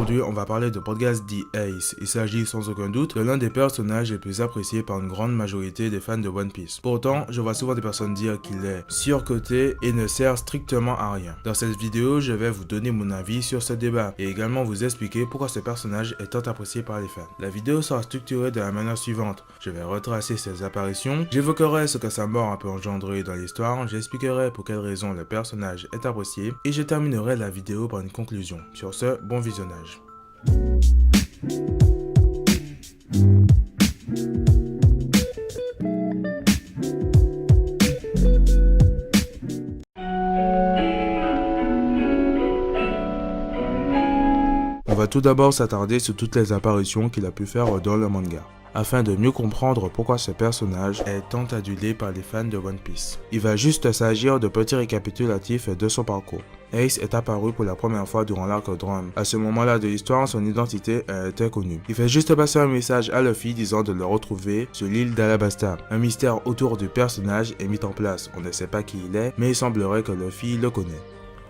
Aujourd'hui, on va parler de Podcast The Ace. Il s'agit sans aucun doute de l'un des personnages les plus appréciés par une grande majorité des fans de One Piece. Pourtant, je vois souvent des personnes dire qu'il est surcoté et ne sert strictement à rien. Dans cette vidéo, je vais vous donner mon avis sur ce débat et également vous expliquer pourquoi ce personnage est tant apprécié par les fans. La vidéo sera structurée de la manière suivante. Je vais retracer ses apparitions, j'évoquerai ce que sa mort a pu engendrer dans l'histoire, j'expliquerai pour quelles raisons le personnage est apprécié et je terminerai la vidéo par une conclusion. Sur ce, bon visionnage. On va tout d'abord s'attarder sur toutes les apparitions qu'il a pu faire dans le manga, afin de mieux comprendre pourquoi ce personnage est tant adulé par les fans de One Piece. Il va juste s'agir de petits récapitulatifs de son parcours. Ace est apparu pour la première fois durant l'arc Drum. À ce moment-là de l'histoire, son identité était connue. Il fait juste passer un message à Luffy disant de le retrouver sur l'île d'Alabasta. Un mystère autour du personnage est mis en place. On ne sait pas qui il est, mais il semblerait que Luffy le connaît.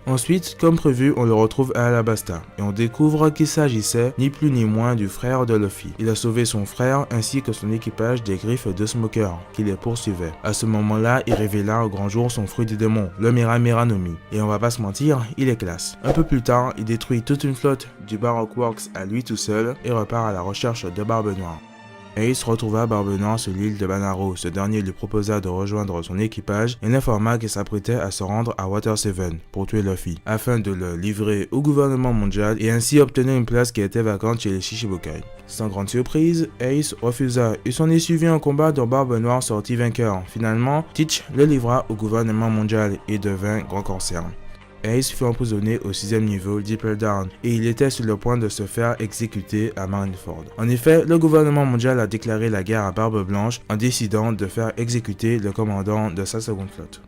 Ensuite, comme prévu, on le retrouve à Alabasta et on découvre qu'il s'agissait ni plus ni moins du frère de Luffy. Il a sauvé son frère ainsi que son équipage des griffes de Smoker qui les poursuivaient. À ce moment-là, il révéla au grand jour son fruit du démon, le Mera Mera no Mi. Et on va pas se mentir, il est classe. Un peu plus tard, il détruit toute une flotte du Baroque Works à lui tout seul et repart à la recherche de Barbe Noire. Ace retrouva Barbe Noire sur l'île de Banaro. Ce dernier lui proposa de rejoindre son équipage et l'informa qu'il s'apprêtait à se rendre à Water 7 pour tuer Luffy, afin de le livrer au gouvernement mondial et ainsi obtenir une place qui était vacante chez les Shichibukai. Sans grande surprise, Ace refusa et s'en est suivi un combat dont Barbe Noire sortit vainqueur. Finalement, Teach le livra au gouvernement mondial et devint grand corsaire. Ace fut emprisonné au 6e niveau Deeper Down et il était sur le point de se faire exécuter à Marineford. En effet, le gouvernement mondial a déclaré la guerre à Barbe Blanche en décidant de faire exécuter le commandant de sa seconde flotte.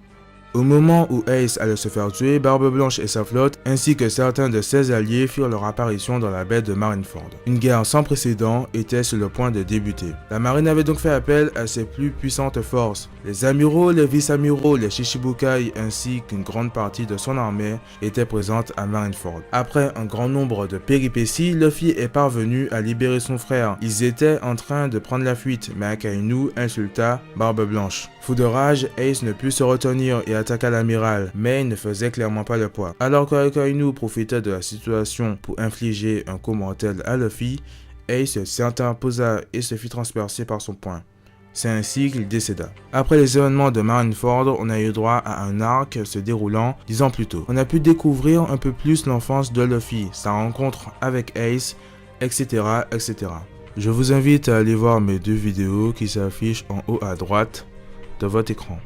Au moment où Ace allait se faire tuer, Barbe Blanche et sa flotte, ainsi que certains de ses alliés, firent leur apparition dans la baie de Marineford. Une guerre sans précédent était sur le point de débuter. La marine avait donc fait appel à ses plus puissantes forces. Les amiraux, les vice-amiraux, les Shichibukai ainsi qu'une grande partie de son armée étaient présentes à Marineford. Après un grand nombre de péripéties, Luffy est parvenu à libérer son frère. Ils étaient en train de prendre la fuite, mais Akainu insulta Barbe Blanche. Fou de rage, Ace ne put se retenir et attaqua l'amiral, mais il ne faisait clairement pas le poids. Alors que Akainu profitait de la situation pour infliger un coup mortel à Luffy, Ace s'interposa et se fit transpercer par son poing. C'est ainsi qu'il décéda. Après les événements de Marineford, on a eu droit à un arc se déroulant 10 ans plus tôt. On a pu découvrir un peu plus l'enfance de Luffy, sa rencontre avec Ace, etc., etc. Je vous invite à aller voir mes deux vidéos qui s'affichent en haut à droite de votre écran.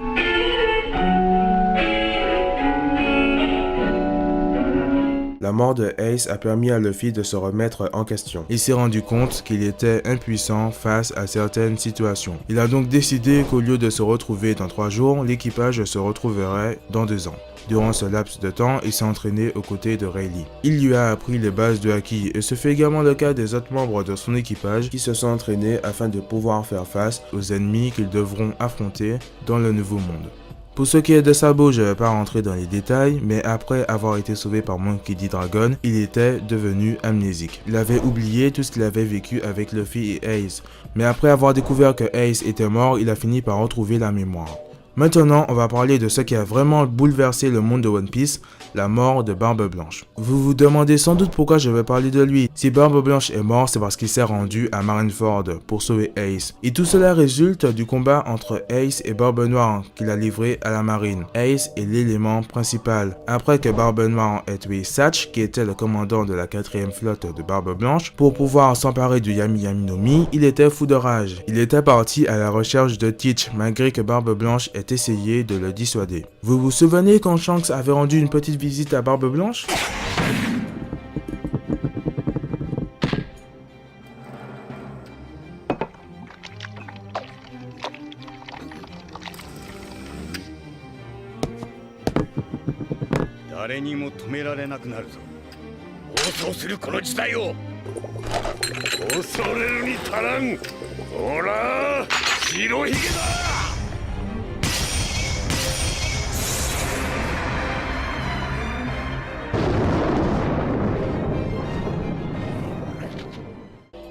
La mort de Ace a permis à Luffy de se remettre en question. Il s'est rendu compte qu'il était impuissant face à certaines situations. Il a donc décidé qu'au lieu de se retrouver dans 3 jours, l'équipage se retrouverait dans 2 ans. Durant ce laps de temps, il s'est entraîné aux côtés de Rayleigh. Il lui a appris les bases de Haki et ce fait également le cas des autres membres de son équipage qui se sont entraînés afin de pouvoir faire face aux ennemis qu'ils devront affronter dans le nouveau monde. Pour ce qui est de Sabo, je ne vais pas rentrer dans les détails, mais après avoir été sauvé par Monkey D. Dragon, il était devenu amnésique. Il avait oublié tout ce qu'il avait vécu avec Luffy et Ace, mais après avoir découvert que Ace était mort, il a fini par retrouver la mémoire. Maintenant, on va parler de ce qui a vraiment bouleversé le monde de One Piece, la mort de Barbe Blanche. Vous vous demandez sans doute pourquoi je vais parler de lui. Si Barbe Blanche est mort, c'est parce qu'il s'est rendu à Marineford pour sauver Ace. Et tout cela résulte du combat entre Ace et Barbe Noire qu'il a livré à la marine. Ace est l'élément principal. Après que Barbe Noire ait tué Satch, qui était le commandant de la 4e flotte de Barbe Blanche, pour pouvoir s'emparer du Yami Yami no Mi, il était fou de rage. Il était parti à la recherche de Teach, malgré que Barbe Blanche ait essayé de le dissuader. Vous vous souvenez quand Shanks avait rendu une petite visite à Barbe Blanche?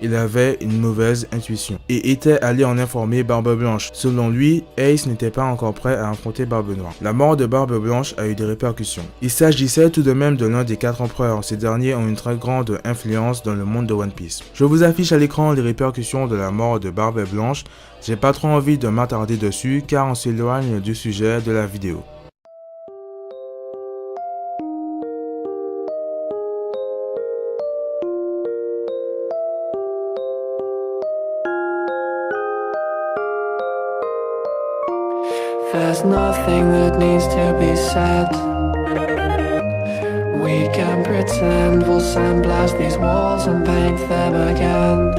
Il avait une mauvaise intuition et était allé en informer Barbe Blanche. Selon lui, Ace n'était pas encore prêt à affronter Barbe Noire. La mort de Barbe Blanche a eu des répercussions. Il s'agissait tout de même de l'un des 4 empereurs. Ces derniers ont une très grande influence dans le monde de One Piece. Je vous affiche à l'écran les répercussions de la mort de Barbe Blanche. J'ai pas trop envie de m'attarder dessus car on s'éloigne du sujet de la vidéo. There's nothing that needs to be said. We can pretend we'll sandblast these walls and paint them again.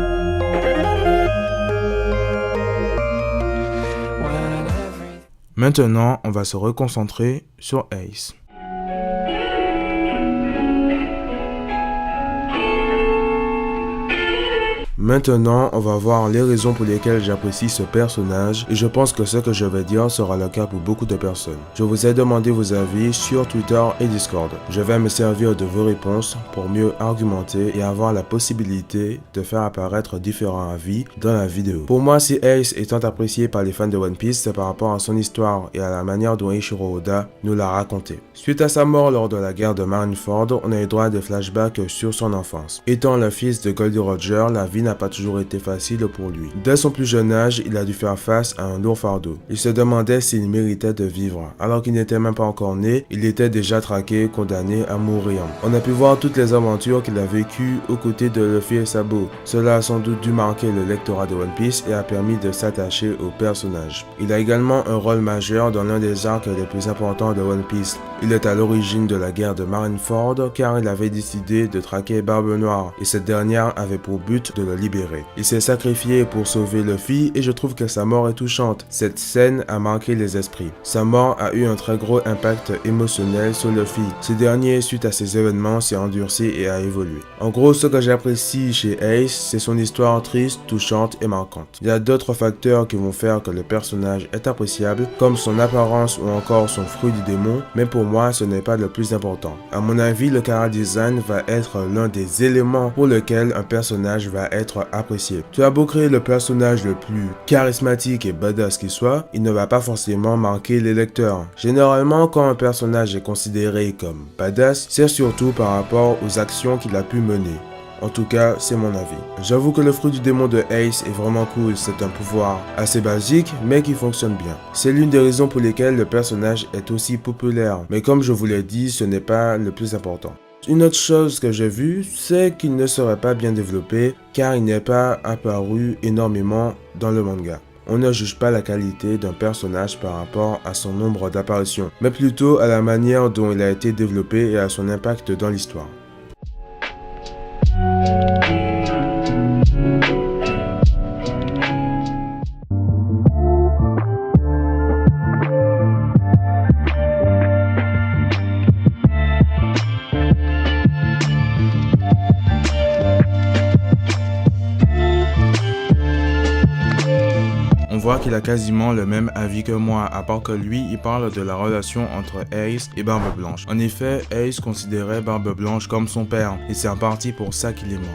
Maintenant, on va se reconcentrer sur Ace. Maintenant, on va voir les raisons pour lesquelles j'apprécie ce personnage et je pense que ce que je vais dire sera le cas pour beaucoup de personnes. Je vous ai demandé vos avis sur Twitter et Discord. Je vais me servir de vos réponses pour mieux argumenter et avoir la possibilité de faire apparaître différents avis dans la vidéo. Pour moi, si Ace est tant apprécié par les fans de One Piece, c'est par rapport à son histoire et à la manière dont Eiichiro Oda nous l'a raconté. Suite à sa mort lors de la guerre de Marineford, on a eu droit à des flashbacks sur son enfance. Étant le fils de Goldie Roger, la vie n'a pas toujours été facile pour lui. Dès son plus jeune âge, il a dû faire face à un lourd fardeau. Il se demandait s'il méritait de vivre. Alors qu'il n'était même pas encore né, il était déjà traqué, condamné à mourir. On a pu voir toutes les aventures qu'il a vécues aux côtés de Luffy et Sabo. Cela a sans doute dû marquer le lectorat de One Piece et a permis de s'attacher au personnage. Il a également un rôle majeur dans l'un des arcs les plus importants de One Piece. Il est à l'origine de la guerre de Marineford car il avait décidé de traquer Barbe Noire et cette dernière avait pour but de le libérer. Il s'est sacrifié pour sauver Luffy et je trouve que sa mort est touchante. Cette scène a marqué les esprits. Sa mort a eu un très gros impact émotionnel sur Luffy. Ce dernier, suite à ces événements, s'est endurci et a évolué. En gros, ce que j'apprécie chez Ace, c'est son histoire triste, touchante et marquante. Il y a d'autres facteurs qui vont faire que le personnage est appréciable, comme son apparence ou encore son fruit du démon, mais pour moi, ce n'est pas le plus important. À mon avis, le chara design va être l'un des éléments pour lequel un personnage va être apprécié. Tu as beau créer le personnage le plus charismatique et badass qu'il soit, il ne va pas forcément marquer les lecteurs. Généralement, quand un personnage est considéré comme badass, c'est surtout par rapport aux actions qu'il a pu mener. En tout cas, c'est mon avis. J'avoue que le fruit du démon de Ace est vraiment cool, c'est un pouvoir assez basique, mais qui fonctionne bien. C'est l'une des raisons pour lesquelles le personnage est aussi populaire, mais comme je vous l'ai dit, ce n'est pas le plus important. Une autre chose que j'ai vue, c'est qu'il ne serait pas bien développé, car il n'est pas apparu énormément dans le manga. On ne juge pas la qualité d'un personnage par rapport à son nombre d'apparitions, mais plutôt à la manière dont il a été développé et à son impact dans l'histoire. On voit qu'il a quasiment le même avis que moi, à part que lui, il parle de la relation entre Ace et Barbe Blanche. En effet, Ace considérait Barbe Blanche comme son père, et c'est en partie pour ça qu'il est mort.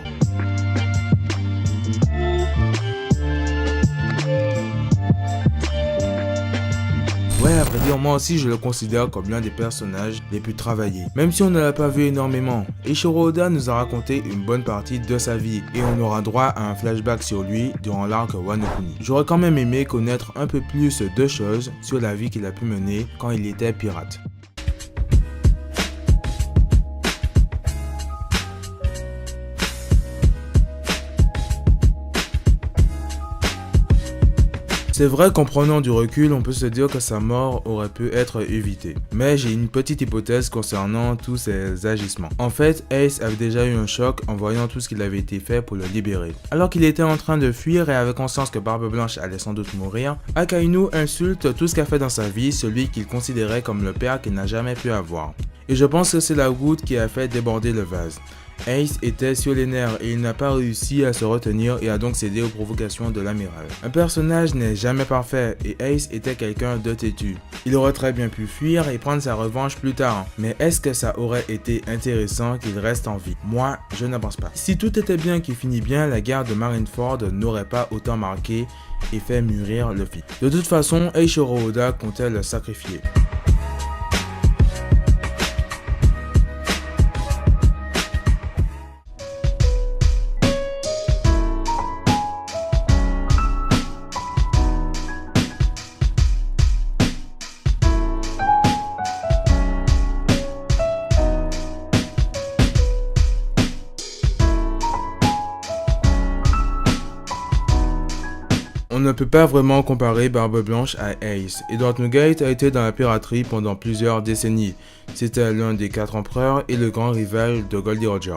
Ouais, à vrai dire, moi aussi je le considère comme l'un des personnages les plus travaillés. Même si on ne l'a pas vu énormément, Eiichiro Oda nous a raconté une bonne partie de sa vie et on aura droit à un flashback sur lui durant l'arc Wano Kuni. J'aurais quand même aimé connaître un peu plus de choses sur la vie qu'il a pu mener quand il était pirate. C'est vrai qu'en prenant du recul, on peut se dire que sa mort aurait pu être évitée. Mais j'ai une petite hypothèse concernant tous ces agissements. En fait, Ace avait déjà eu un choc en voyant tout ce qu'il avait été fait pour le libérer. Alors qu'il était en train de fuir et avait conscience que Barbe Blanche allait sans doute mourir, Akainu insulte tout ce qu'a fait dans sa vie celui qu'il considérait comme le père qu'il n'a jamais pu avoir. Et je pense que c'est la goutte qui a fait déborder le vase. Ace était sur les nerfs et il n'a pas réussi à se retenir et a donc cédé aux provocations de l'amiral. Un personnage n'est jamais parfait et Ace était quelqu'un de têtu. Il aurait très bien pu fuir et prendre sa revanche plus tard, mais est-ce que ça aurait été intéressant qu'il reste en vie? Moi, je ne pense pas. Si tout était bien qui finit bien, la guerre de Marineford n'aurait pas autant marqué et fait mûrir le film. De toute façon, Eiichiro Oda comptait le sacrifier. On ne peut pas vraiment comparer Barbe Blanche à Ace. Edward Newgate a été dans la piraterie pendant plusieurs décennies. C'était l'un des 4 empereurs et le grand rival de Goldie Roger.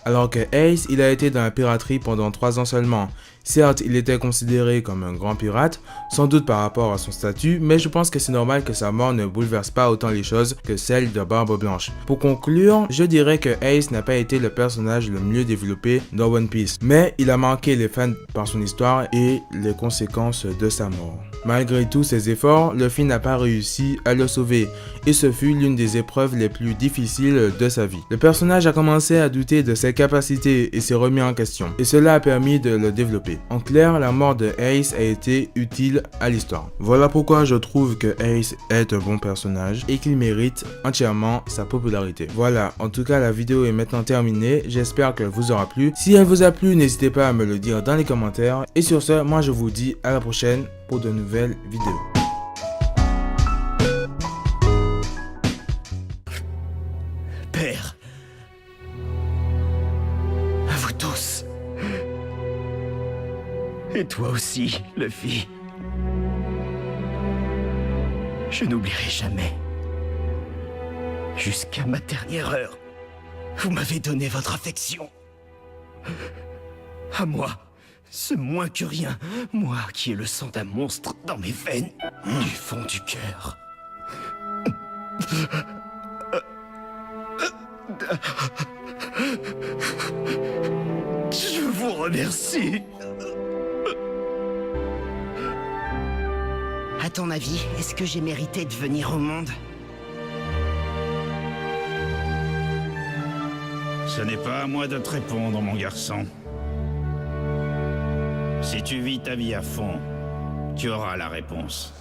Alors que Ace, il a été dans la piraterie pendant 3 ans seulement. Certes, il était considéré comme un grand pirate, sans doute par rapport à son statut, mais je pense que c'est normal que sa mort ne bouleverse pas autant les choses que celle de Barbe Blanche. Pour conclure, je dirais que Ace n'a pas été le personnage le mieux développé dans One Piece, mais il a marqué les fans par son histoire et les conséquences de sa mort. Malgré tous ses efforts, Luffy n'a pas réussi à le sauver, et ce fut l'une des épreuves les plus difficiles de sa vie. Le personnage a commencé à douter de ses capacités et s'est remis en question, et cela a permis de le développer. En clair, la mort de Ace a été utile à l'histoire. Voilà pourquoi je trouve que Ace est un bon personnage et qu'il mérite entièrement sa popularité. Voilà, en tout cas la vidéo est maintenant terminée, j'espère qu'elle vous aura plu. Si elle vous a plu, n'hésitez pas à me le dire dans les commentaires. Et sur ce, moi je vous dis à la prochaine pour de nouvelles vidéos. Père, à vous tous. Et toi aussi, Luffy. Je n'oublierai jamais. Jusqu'à ma dernière heure, vous m'avez donné votre affection. À moi, ce moins que rien, moi qui ai le sang d'un monstre dans mes veines, du fond du cœur. Je vous remercie. À ton avis, est-ce que j'ai mérité de venir au monde? Ce n'est pas à moi de te répondre, mon garçon. Si tu vis ta vie à fond, tu auras la réponse.